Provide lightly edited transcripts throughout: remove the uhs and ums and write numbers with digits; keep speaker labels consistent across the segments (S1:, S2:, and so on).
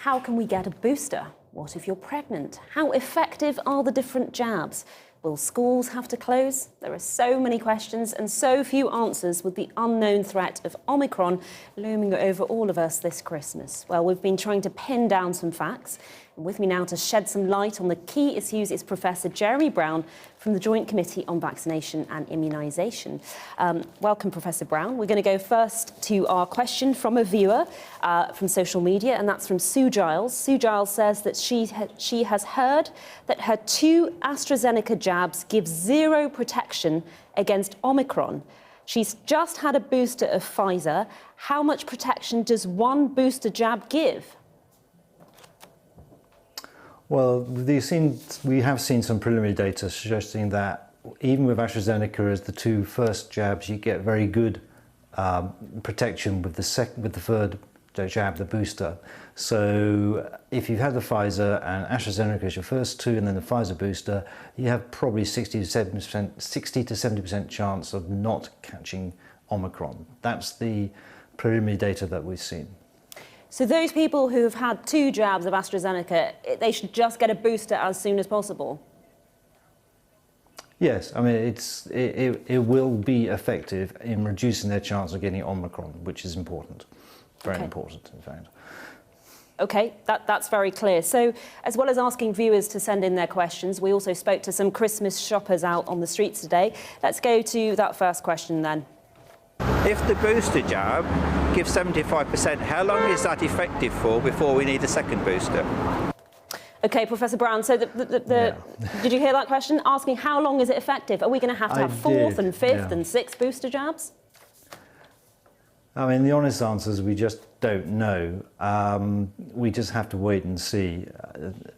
S1: How can we get a booster? What if you're pregnant? How effective are the different jabs? Will schools have to close? There are so many questions and so few answers with the unknown threat of Omicron looming over all of us this Christmas. Well, we've been trying to pin down some facts. And with me now to shed some light on the key issues is Professor Jeremy Brown from the Joint Committee on Vaccination and Immunisation. Welcome, Professor Brown. We're going to go first to our question from a viewer from social media, and that's from Sue Giles. Sue Giles says that she has heard that her 2 AstraZeneca jabs give 0 protection against Omicron. She's just had a booster of Pfizer. How much protection does 1 booster jab give?
S2: Well, we have seen some preliminary data suggesting that even with AstraZeneca as the 2 first jabs, you get very good protection with the third jab, the booster. So if you've had the Pfizer and AstraZeneca as your first 2 and then the Pfizer booster, you have probably 60 to 70% chance of not catching Omicron. That's the preliminary data that we've seen.
S1: So those people who have had 2 jabs of AstraZeneca, they should just get a booster as soon as possible?
S2: Yes, I mean, it will be effective in reducing their chance of getting Omicron, which is important. Very important, in fact.
S1: OK, that's very clear. So, as well as asking viewers to send in their questions, we also spoke to some Christmas shoppers out on the streets today. Let's go to that first question then.
S3: If the booster jab gives 75%, how long is that effective for before we need a second booster?
S1: OK, Professor Brown, so did you hear that question? Asking how long is it effective? Are we going to have 4th and 5th and 6th booster jabs?
S2: I mean, the honest answer is we just don't know. We just have to wait and see.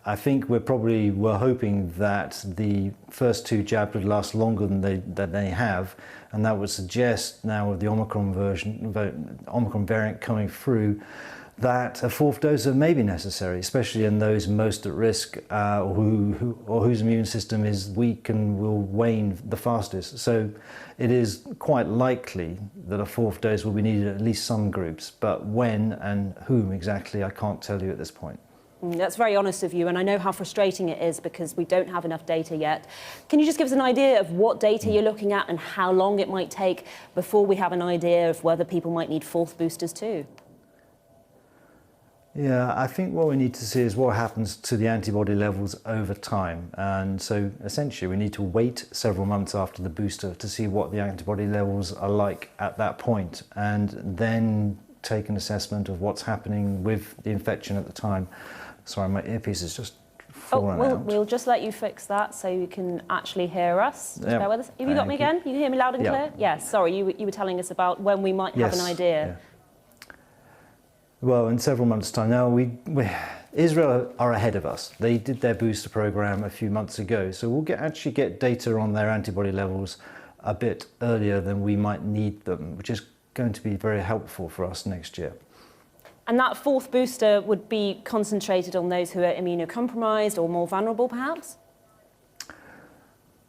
S2: I think we're hoping that the first 2 jabs would last longer than they have, and that would suggest now with the Omicron variant coming through, that a 4th dose may be necessary, especially in those most at risk or whose immune system is weak and will wane the fastest. So it is quite likely that a 4th dose will be needed in at least some groups, but when and whom exactly, I can't tell you at this point.
S1: That's very honest of you, and I know how frustrating it is because we don't have enough data yet. Can you just give us an idea of what data you're looking at and how long it might take before we have an idea of whether people might need 4th boosters too?
S2: Yeah, I think what we need to see is what happens to the antibody levels over time. And so essentially we need to wait several months after the booster to see what the antibody levels are like at that point, and then take an assessment of what's happening with the infection at the time. Sorry, my earpiece has just fallen out.
S1: We'll just let you fix that so you can actually hear us. Just bear with us. Have you got me again? You can hear me loud and clear? Yes, sorry, you were telling us about when we might have an idea.
S2: Yeah. Well, in several months' time. Now, Israel are ahead of us. They did their booster program a few months ago, so we'll actually get data on their antibody levels a bit earlier than we might need them, which is going to be very helpful for us next year.
S1: And that 4th booster would be concentrated on those who are immunocompromised or more vulnerable, perhaps?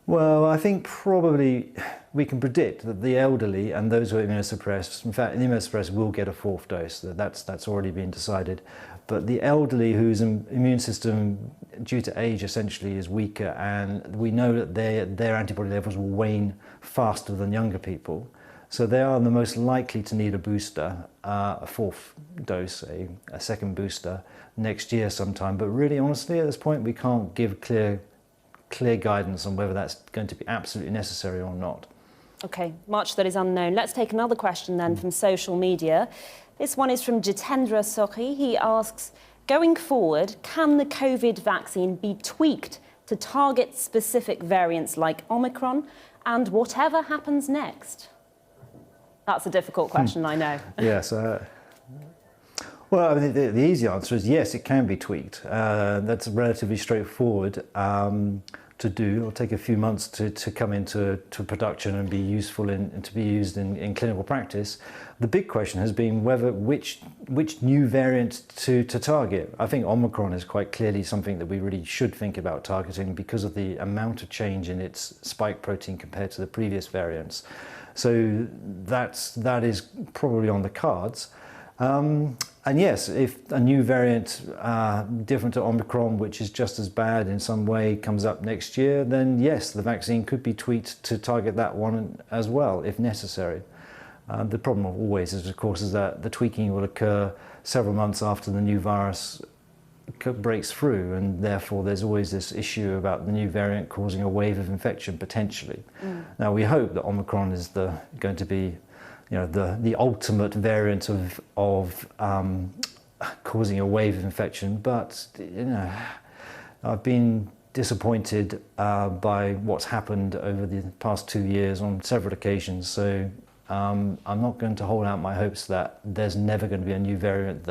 S2: Well, I think probably we can predict that the elderly and those who are immunosuppressed, in fact, the immunosuppressed will get a 4th dose. That's already been decided. But the elderly whose immune system, due to age, essentially is weaker, and we know that their antibody levels will wane faster than younger people. So they are the most likely to need a booster, a 4th dose, a second booster next year sometime. But really, honestly, at this point, we can't give clear guidance on whether that's going to be absolutely necessary or not.
S1: OK, much that is unknown. Let's take another question then from social media. This one is from Jitendra Sokhi. He asks, going forward, can the COVID vaccine be tweaked to target specific variants like Omicron, and whatever happens next? That's a difficult question, I know.
S2: Yes. Well, I mean, the easy answer is yes, it can be tweaked. That's relatively straightforward to do. It'll take a few months to come into production and be useful and to be used in clinical practice. The big question has been which new variant to target. I think Omicron is quite clearly something that we really should think about targeting because of the amount of change in its spike protein compared to the previous variants. So that is probably on the cards. And yes, if a new variant different to Omicron, which is just as bad in some way, comes up next year, then yes, the vaccine could be tweaked to target that one as well, if necessary. The problem always is, of course, is that the tweaking will occur several months after the new virus breaks through, and therefore there's always this issue about the new variant causing a wave of infection potentially. Now we hope that Omicron is going to be, the ultimate variant of causing a wave of infection, but I've been disappointed by what's happened over the past 2 years on several occasions. So I'm not going to hold out my hopes that there's never going to be a new variant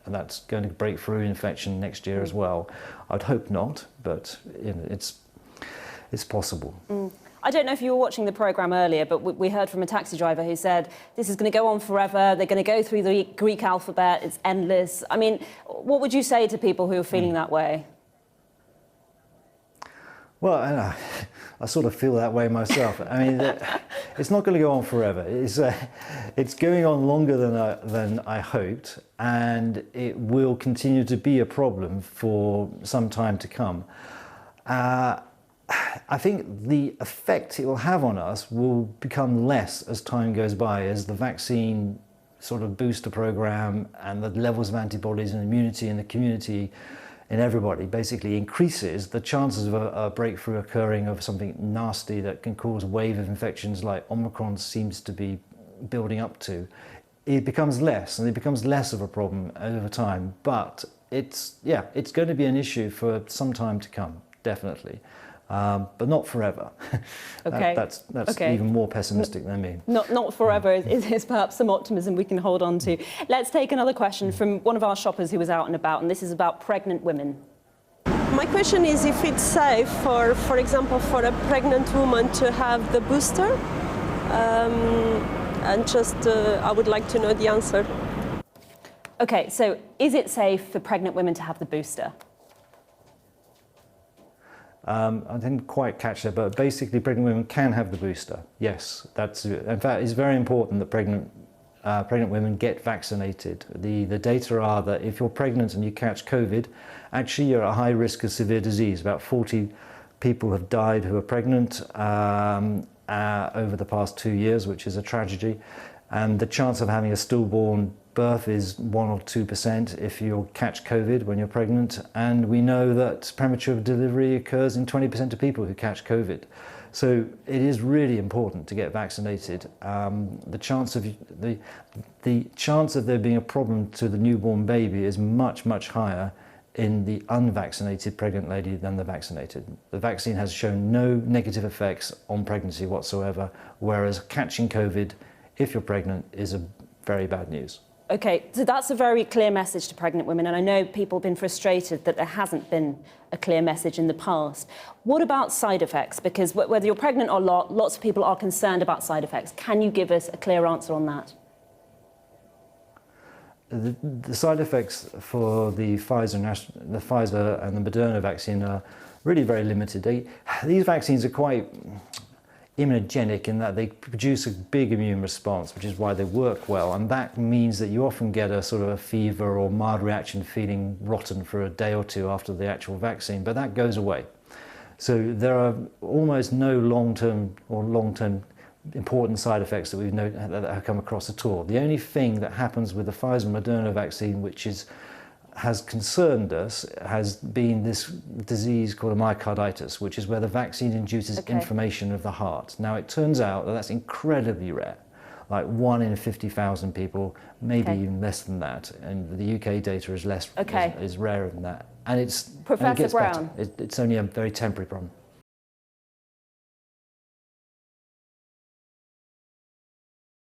S2: that's going to break through infection next year as well. I'd hope not, but it's possible.
S1: I don't know if you were watching the programme earlier, but we heard from a taxi driver who said this is going to go on forever, they're going to go through the Greek alphabet, it's endless. I mean, what would you say to people who are feeling that way? Well,
S2: I sort of feel that way myself. I mean, it's not going to go on forever. It's going on longer than I hoped, and it will continue to be a problem for some time to come. I think the effect it will have on us will become less as time goes by, as the vaccine sort of booster program and the levels of antibodies and immunity in the community in everybody basically increases. The chances of a breakthrough occurring of something nasty that can cause a wave of infections like Omicron seems to be building up to, it becomes less, and it becomes less of a problem over time. But it's going to be an issue for some time to come, definitely. But not forever.
S1: Okay.
S2: That's even more pessimistic than me.
S1: Not forever is perhaps some optimism we can hold on to. Let's take another question from one of our shoppers who was out and about, and this is about pregnant women.
S4: My question is if it's safe, for example, for a pregnant woman to have the booster, and just I would like to know the answer.
S1: Okay, so is it safe for pregnant women to have the booster?
S2: I didn't quite catch that, but basically pregnant women can have the booster. Yes, in fact, it's very important that pregnant women get vaccinated. The data are that if you're pregnant and you catch COVID, actually you're at high risk of severe disease. About 40 people have died who are pregnant over the past 2 years, which is a tragedy. And the chance of having a stillborn birth is 1 or 2% if you catch COVID when you're pregnant, and we know that premature delivery occurs in 20% of people who catch COVID. So it is really important to get vaccinated. The chance of there being a problem to the newborn baby is much, much higher in the unvaccinated pregnant lady than the vaccinated. The vaccine has shown no negative effects on pregnancy whatsoever, whereas catching COVID, if you're pregnant, is a very bad news.
S1: Okay, so that's a very clear message to pregnant women, and I know people have been frustrated that there hasn't been a clear message in the past. What about side effects? Because whether you're pregnant or not, lots of people are concerned about side effects. Can you give us a clear answer on that?
S2: The side effects for the Pfizer and the Moderna vaccine are really very limited. These vaccines are quite immunogenic in that they produce a big immune response, which is why they work well, and that means that you often get a sort of a fever or mild reaction, feeling rotten for a day or two after the actual vaccine, but that goes away. So there are almost no long-term important side effects that that have come across at all. The only thing that happens with the Pfizer and Moderna vaccine, which has concerned us, has been this disease called myocarditis, which is where the vaccine induces inflammation of the heart. Now, it turns out that that's incredibly rare, like 1 in 50,000 people, maybe even less than that. And the UK data is rarer than that. And
S1: Professor Brown.
S2: It's only a very temporary problem.